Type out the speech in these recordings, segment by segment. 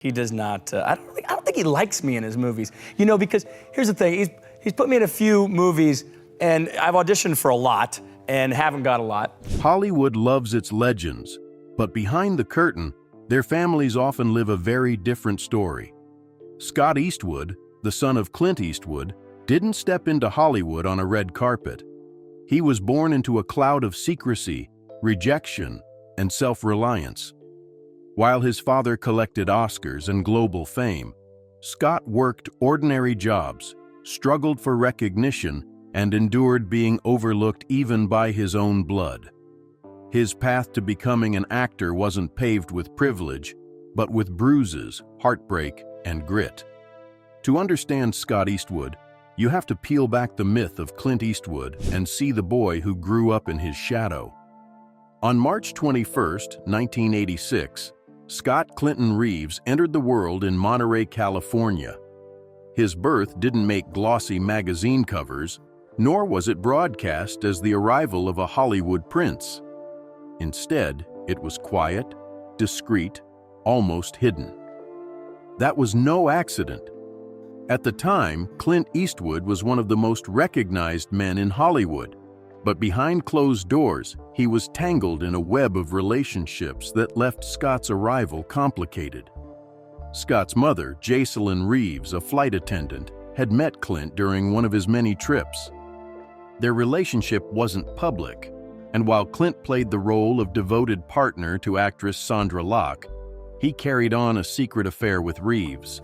He does not. I don't think he likes me in his movies. You know, because here's the thing: he's put me in a few movies, and I've auditioned for a lot and haven't got a lot. Hollywood loves its legends, but behind the curtain, their families often live a very different story. Scott Eastwood, the son of Clint Eastwood, didn't step into Hollywood on a red carpet. He was born into a cloud of secrecy, rejection, and self-reliance. While his father collected Oscars and global fame, Scott worked ordinary jobs, struggled for recognition, and endured being overlooked even by his own blood. His path to becoming an actor wasn't paved with privilege, but with bruises, heartbreak, and grit. To understand Scott Eastwood, you have to peel back the myth of Clint Eastwood and see the boy who grew up in his shadow. On March 21, 1986, Scott Clinton Reeves entered the world in Monterey, California. His birth didn't make glossy magazine covers, nor was it broadcast as the arrival of a Hollywood prince. Instead, it was quiet, discreet, almost hidden. That was no accident. At the time, Clint Eastwood was one of the most recognized men in Hollywood, but behind closed doors, he was tangled in a web of relationships that left Scott's arrival complicated. Scott's mother, Jacelyn Reeves, a flight attendant, had met Clint during one of his many trips. Their relationship wasn't public, and while Clint played the role of devoted partner to actress Sandra Locke, he carried on a secret affair with Reeves.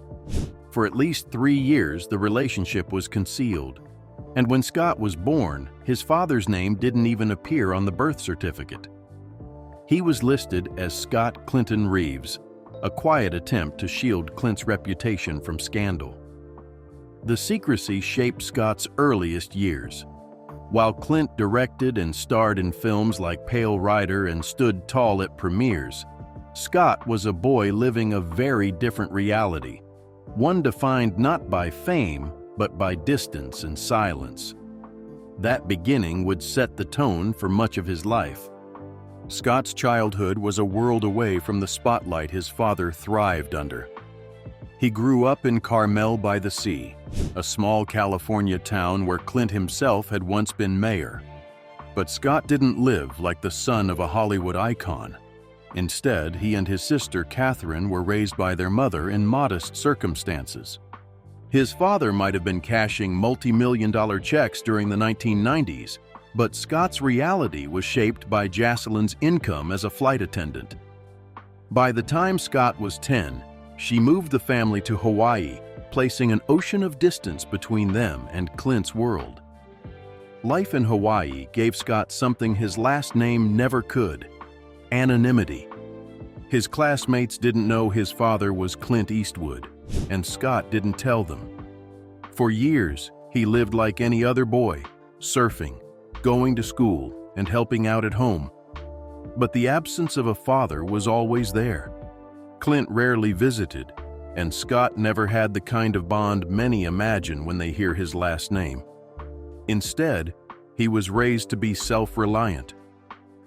For at least 3 years, the relationship was concealed, and when Scott was born, his father's name didn't even appear on the birth certificate. He was listed as Scott Clinton Reeves, a quiet attempt to shield Clint's reputation from scandal. The secrecy shaped Scott's earliest years. While Clint directed and starred in films like Pale Rider and stood tall at premieres, Scott was a boy living a very different reality, one defined not by fame, but by distance and silence. That beginning would set the tone for much of his life. Scott's childhood was a world away from the spotlight his father thrived under. He grew up in Carmel by the Sea, a small California town where Clint himself had once been mayor. But Scott didn't live like the son of a Hollywood icon. Instead, he and his sister Catherine were raised by their mother in modest circumstances. His father might have been cashing multi-million-dollar checks during the 1990s, but Scott's reality was shaped by Jacelyn's income as a flight attendant. By the time Scott was 10, she moved the family to Hawaii, placing an ocean of distance between them and Clint's world. Life in Hawaii gave Scott something his last name never could: anonymity. His classmates didn't know his father was Clint Eastwood, and Scott didn't tell them. For years, he lived like any other boy, surfing, going to school, and helping out at home. But the absence of a father was always there. Clint rarely visited, and Scott never had the kind of bond many imagine when they hear his last name. Instead, he was raised to be self-reliant.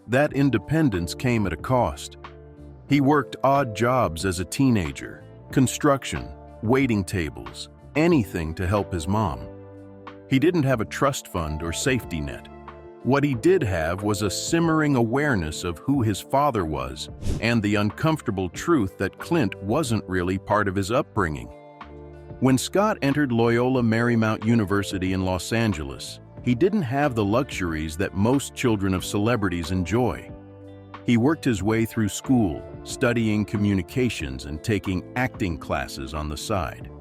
That independence came at a cost. He worked odd jobs as a teenager: construction, waiting tables, anything to help his mom. He didn't have a trust fund or safety net. What he did have was a simmering awareness of who his father was and the uncomfortable truth that Clint wasn't really part of his upbringing. When Scott entered Loyola Marymount University in Los Angeles, he didn't have the luxuries that most children of celebrities enjoy. He worked his way through school, studying communications and taking acting classes on the side.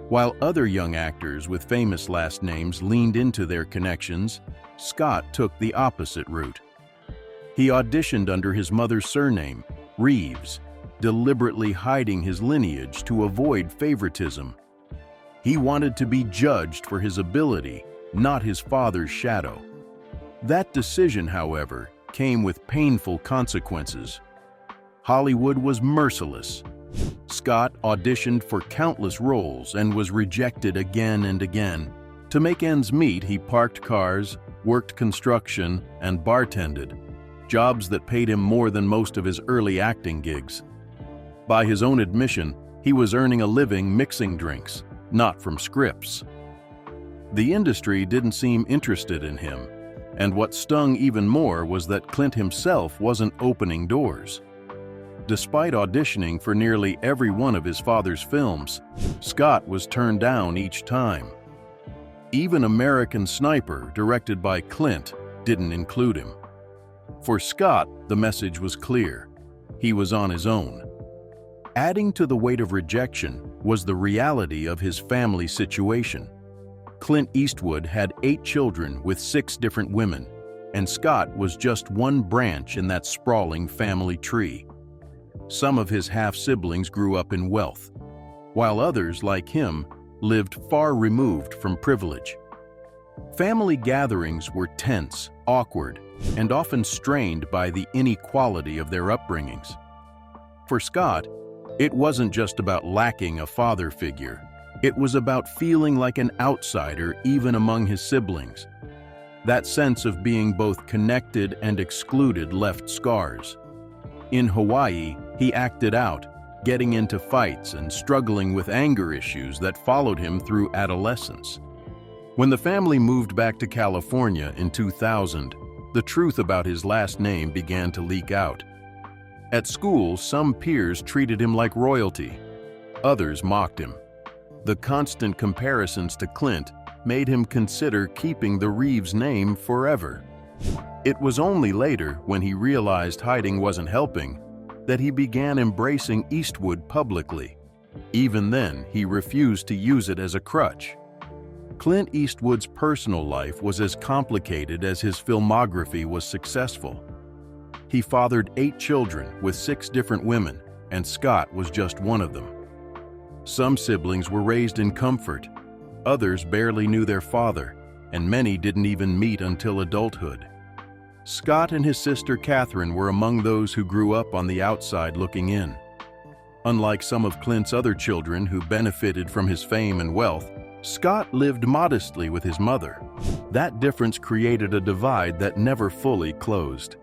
While other young actors with famous last names leaned into their connections, Scott took the opposite route. He auditioned under his mother's surname, Reeves, deliberately hiding his lineage to avoid favoritism. He wanted to be judged for his ability, not his father's shadow. That decision, however, came with painful consequences. Hollywood was merciless. Scott auditioned for countless roles and was rejected again and again. To make ends meet, he parked cars, worked construction, and bartended, jobs that paid him more than most of his early acting gigs. By his own admission, He was earning a living mixing drinks, not from scripts. The industry didn't seem interested in him, and what stung even more was that Clint himself wasn't opening doors. Despite auditioning for nearly every one of his father's films, Scott was turned down each time. Even American Sniper, directed by Clint, didn't include him. For Scott, the message was clear. He was on his own. Adding to the weight of rejection was the reality of his family situation. Clint Eastwood had 8 children with 6 different women, and Scott was just one branch in that sprawling family tree. Some of his half-siblings grew up in wealth, while others, like him, lived far removed from privilege. Family gatherings were tense, awkward, and often strained by the inequality of their upbringings. For Scott, it wasn't just about lacking a father figure. It was about feeling like an outsider even among his siblings. That sense of being both connected and excluded left scars. In Hawaii, he acted out, getting into fights and struggling with anger issues that followed him through adolescence. When the family moved back to California in 2000, the truth about his last name began to leak out. At school, some peers treated him like royalty. Others mocked him. The constant comparisons to Clint made him consider keeping the Reeves name forever. It was only later, when he realized hiding wasn't helping, that he began embracing Eastwood publicly. Even then, he refused to use it as a crutch. Clint Eastwood's personal life was as complicated as his filmography was successful. He fathered 8 children with 6 different women, and Scott was just one of them. Some siblings were raised in comfort, others barely knew their father, and many didn't even meet until adulthood. Scott and his sister Catherine were among those who grew up on the outside looking in. Unlike some of Clint's other children who benefited from his fame and wealth, Scott lived modestly with his mother. That difference created a divide that never fully closed.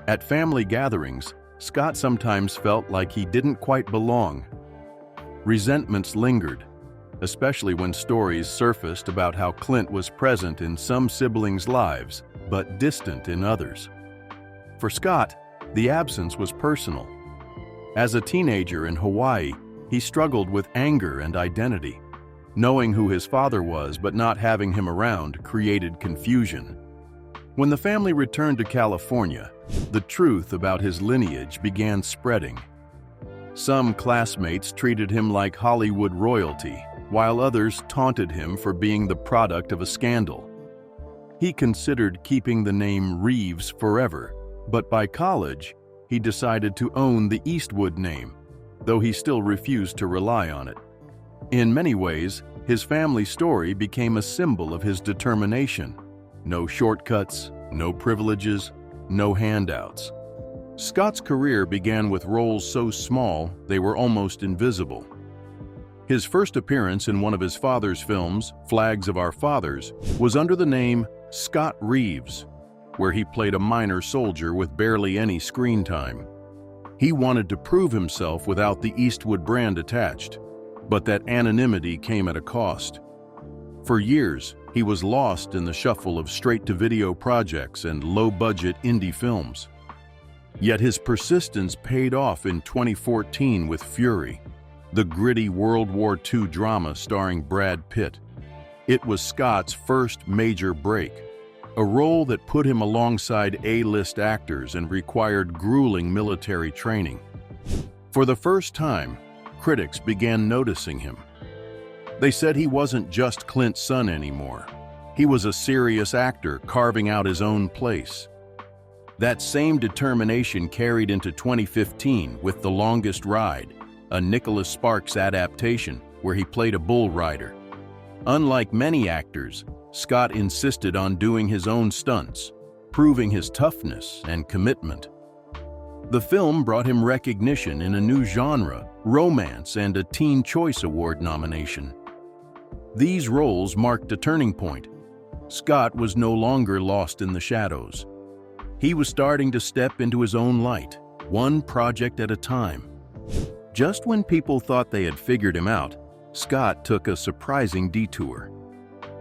At family gatherings, Scott sometimes felt like he didn't quite belong. Resentments lingered, especially when stories surfaced about how Clint was present in some siblings' lives, but distant in others. For Scott, the absence was personal. As a teenager in Hawaii, he struggled with anger and identity. Knowing who his father was but not having him around created confusion. When the family returned to California, the truth about his lineage began spreading. Some classmates treated him like Hollywood royalty, while others taunted him for being the product of a scandal. He considered keeping the name Reeves forever, but by college, he decided to own the Eastwood name, though he still refused to rely on it. In many ways, his family story became a symbol of his determination. No shortcuts, no privileges, no handouts. Scott's career began with roles so small they were almost invisible. His first appearance in one of his father's films, Flags of Our Fathers, was under the name Scott Reeves, where he played a minor soldier with barely any screen time. He wanted to prove himself without the Eastwood brand attached, but that anonymity came at a cost. For years, he was lost in the shuffle of straight-to-video projects and low-budget indie films. Yet his persistence paid off in 2014 with Fury, the gritty World War II drama starring Brad Pitt. It was Scott's first major break, a role that put him alongside A-list actors and required grueling military training. For the first time, critics began noticing him. They said he wasn't just Clint's son anymore. He was a serious actor carving out his own place. That same determination carried into 2015 with The Longest Ride, a Nicholas Sparks adaptation where he played a bull rider. Unlike many actors, Scott insisted on doing his own stunts, proving his toughness and commitment. The film brought him recognition in a new genre, romance, and a Teen Choice Award nomination. These roles marked a turning point. Scott was no longer lost in the shadows. He was starting to step into his own light, one project at a time. Just when people thought they had figured him out, Scott took a surprising detour.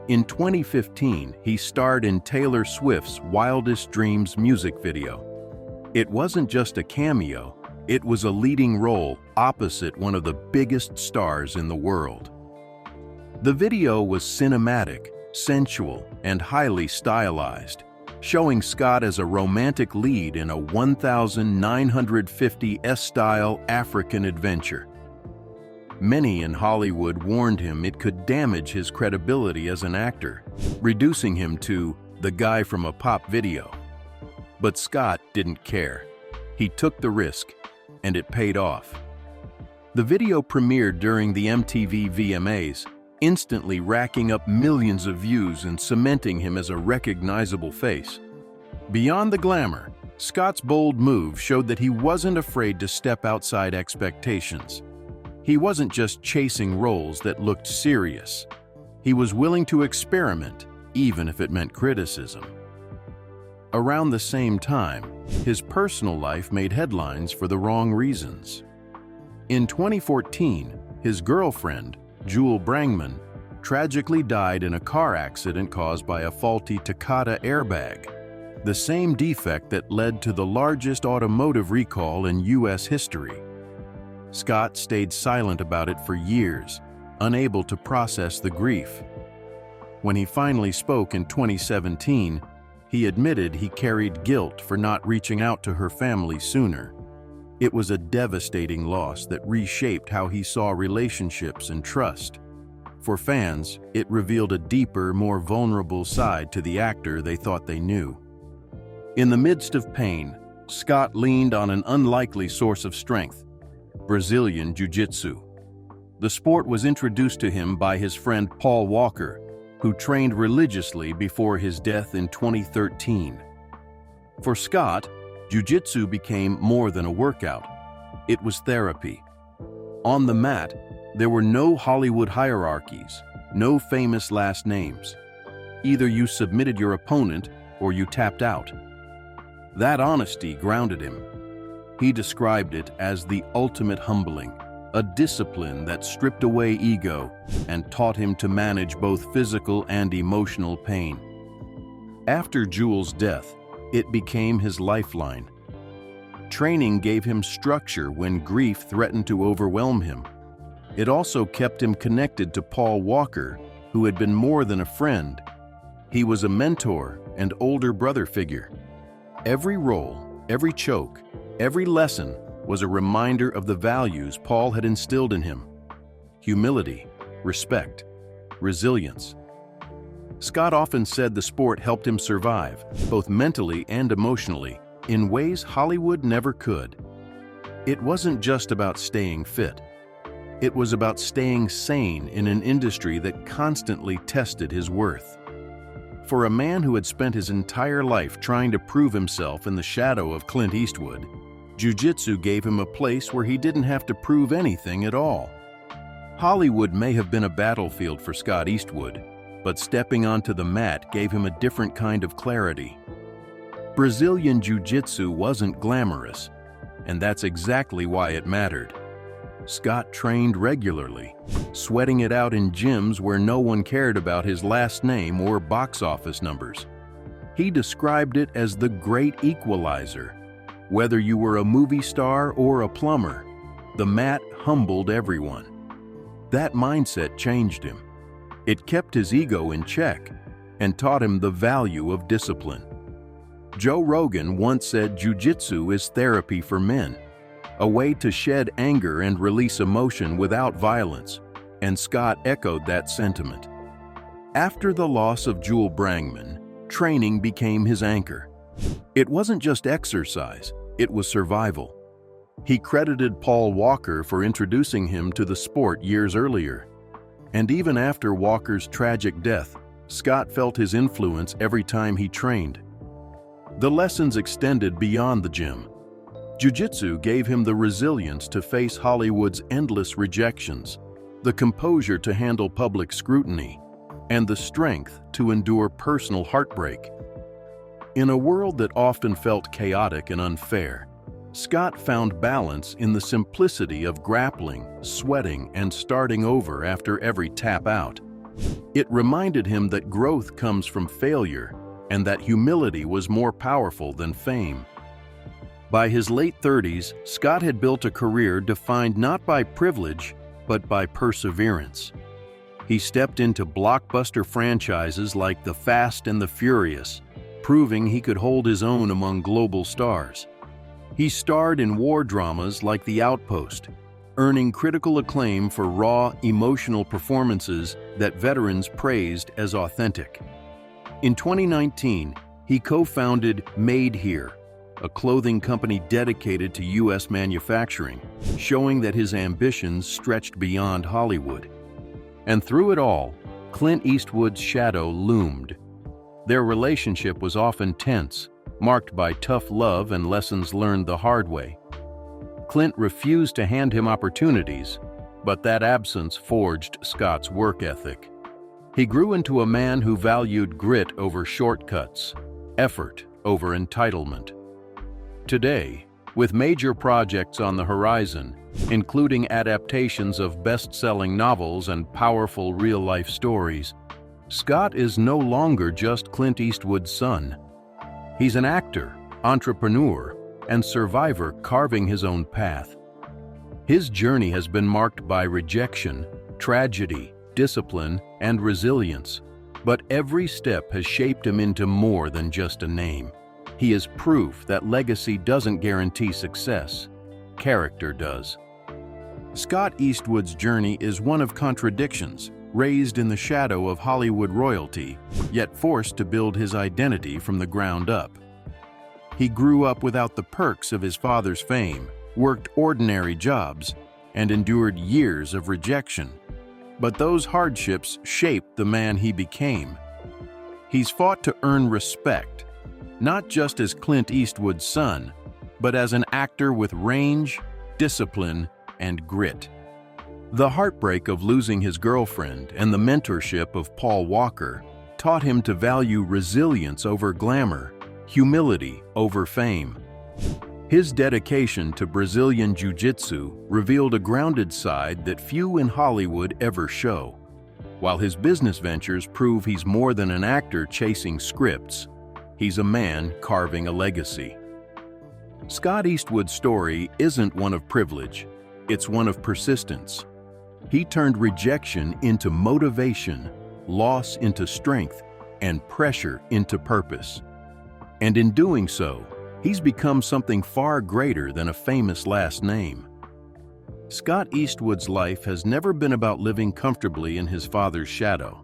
In 2015, he starred in Taylor Swift's Wildest Dreams music video. It wasn't just a cameo, it was a leading role opposite one of the biggest stars in the world. The video was cinematic, sensual, and highly stylized, showing Scott as a romantic lead in a 1950 S-style African adventure. Many in Hollywood warned him it could damage his credibility as an actor, reducing him to the guy from a pop video. But Scott didn't care. He took the risk, and it paid off. The video premiered during the MTV VMAs, instantly racking up millions of views and cementing him as a recognizable face. Beyond the glamour, Scott's bold move showed that he wasn't afraid to step outside expectations. He wasn't just chasing roles that looked serious. He was willing to experiment, even if it meant criticism. Around the same time, his personal life made headlines for the wrong reasons. In 2014, his girlfriend, Jewel Brangman, tragically died in a car accident caused by a faulty Takata airbag, the same defect that led to the largest automotive recall in U.S. history. Scott stayed silent about it for years, unable to process the grief. When he finally spoke in 2017, he admitted he carried guilt for not reaching out to her family sooner. It was a devastating loss that reshaped how he saw relationships and trust. For fans, it revealed a deeper, more vulnerable side to the actor they thought they knew. In the midst of pain, Scott leaned on an unlikely source of strength: Brazilian Jiu-Jitsu. The sport was introduced to him by his friend Paul Walker, who trained religiously before his death in 2013. For Scott, Jiu-Jitsu became more than a workout. It was therapy. On the mat, there were no Hollywood hierarchies, no famous last names. Either you submitted your opponent or you tapped out. That honesty grounded him. He described it as the ultimate humbling, a discipline that stripped away ego and taught him to manage both physical and emotional pain. After Jewel's death, it became his lifeline. Training gave him structure when grief threatened to overwhelm him. It also kept him connected to Paul Walker, who had been more than a friend. He was a mentor and older brother figure. Every roll, every choke, every lesson was a reminder of the values Paul had instilled in him: humility, respect, resilience. Scott often said the sport helped him survive, both mentally and emotionally, in ways Hollywood never could. It wasn't just about staying fit. It was about staying sane in an industry that constantly tested his worth. For a man who had spent his entire life trying to prove himself in the shadow of Clint Eastwood, Jiu-Jitsu gave him a place where he didn't have to prove anything at all. Hollywood may have been a battlefield for Scott Eastwood, but stepping onto the mat gave him a different kind of clarity. Brazilian Jiu-Jitsu wasn't glamorous, and that's exactly why it mattered. Scott trained regularly, sweating it out in gyms where no one cared about his last name or box office numbers. He described it as the great equalizer. Whether you were a movie star or a plumber, the mat humbled everyone. That mindset changed him. It kept his ego in check and taught him the value of discipline. Joe Rogan once said Jiu-Jitsu is therapy for men, a way to shed anger and release emotion without violence, and Scott echoed that sentiment. After the loss of Jewel Brangman, training became his anchor. It wasn't just exercise, it was survival. He credited Paul Walker for introducing him to the sport years earlier. And even after Walker's tragic death, Scott felt his influence every time he trained. The lessons extended beyond the gym. Jiu-Jitsu gave him the resilience to face Hollywood's endless rejections, the composure to handle public scrutiny, and the strength to endure personal heartbreak. In a world that often felt chaotic and unfair, Scott found balance in the simplicity of grappling, sweating, and starting over after every tap out. It reminded him that growth comes from failure and that humility was more powerful than fame. By his late 30s, Scott had built a career defined not by privilege, but by perseverance. He stepped into blockbuster franchises like The Fast and the Furious, proving he could hold his own among global stars. He starred in war dramas like The Outpost, earning critical acclaim for raw, emotional performances that veterans praised as authentic. In 2019, he co-founded Made Here, a clothing company dedicated to U.S. manufacturing, showing that his ambitions stretched beyond Hollywood. And through it all, Clint Eastwood's shadow loomed. Their relationship was often tense, marked by tough love and lessons learned the hard way. Clint refused to hand him opportunities, but that absence forged Scott's work ethic. He grew into a man who valued grit over shortcuts, effort over entitlement. Today, with major projects on the horizon, including adaptations of best-selling novels and powerful real-life stories, Scott is no longer just Clint Eastwood's son. He's an actor, entrepreneur, and survivor carving his own path. His journey has been marked by rejection, tragedy, discipline, and resilience, but every step has shaped him into more than just a name. He is proof that legacy doesn't guarantee success, character does. Scott Eastwood's journey is one of contradictions, raised in the shadow of Hollywood royalty, yet forced to build his identity from the ground up. He grew up without the perks of his father's fame, worked ordinary jobs, and endured years of rejection. But those hardships shaped the man he became. He's fought to earn respect, not just as Clint Eastwood's son, but as an actor with range, discipline, and grit. The heartbreak of losing his girlfriend and the mentorship of Paul Walker taught him to value resilience over glamour, humility over fame. His dedication to Brazilian Jiu-Jitsu revealed a grounded side that few in Hollywood ever show, while his business ventures prove he's more than an actor chasing scripts. He's a man carving a legacy. Scott Eastwood's story isn't one of privilege, it's one of persistence. He turned rejection into motivation, loss into strength, and pressure into purpose. And in doing so, he's become something far greater than a famous last name. Scott Eastwood's life has never been about living comfortably in his father's shadow.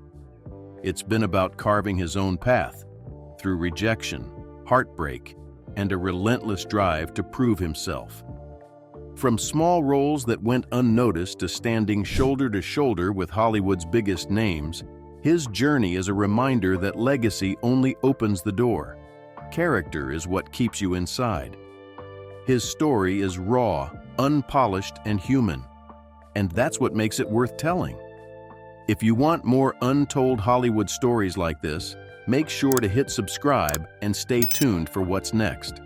It's been about carving his own path through rejection, heartbreak, and a relentless drive to prove himself. From small roles that went unnoticed to standing shoulder to shoulder with Hollywood's biggest names, his journey is a reminder that legacy only opens the door. Character is what keeps you inside. His story is raw, unpolished, and human, and that's what makes it worth telling. If you want more untold Hollywood stories like this, make sure to hit subscribe and stay tuned for what's next.